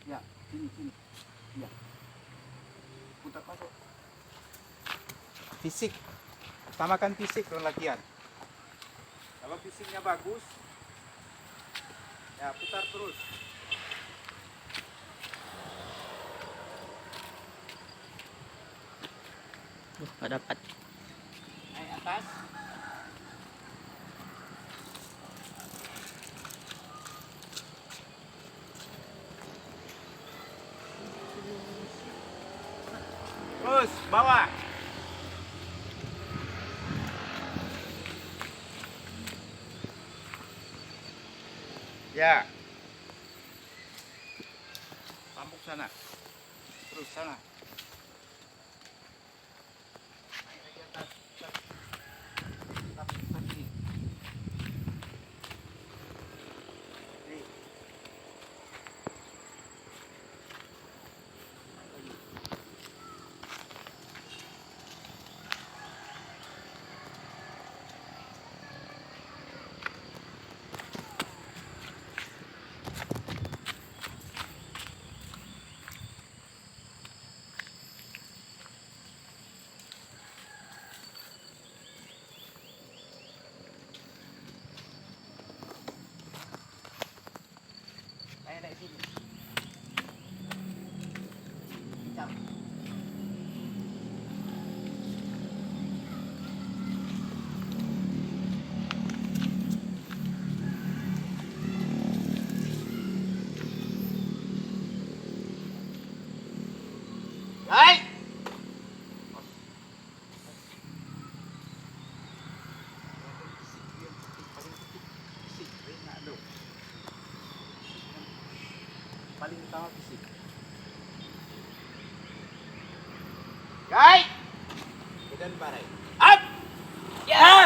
Ya, sini. Ya. Putar masuk. Fisik. Utamakan fisik dalam latihan. Kalau fisiknya bagus, ya putar terus. Nggak dapat. Naik atas. Terus bawah. Ya. Tampuk sana. Terus sana. Naik lagi atas. Tetap seperti ini. Nih. Naik lagi. Naik sini. Kencang. Hai. Paling utama fisik. Gai. Kemudian barai. Up. Ya.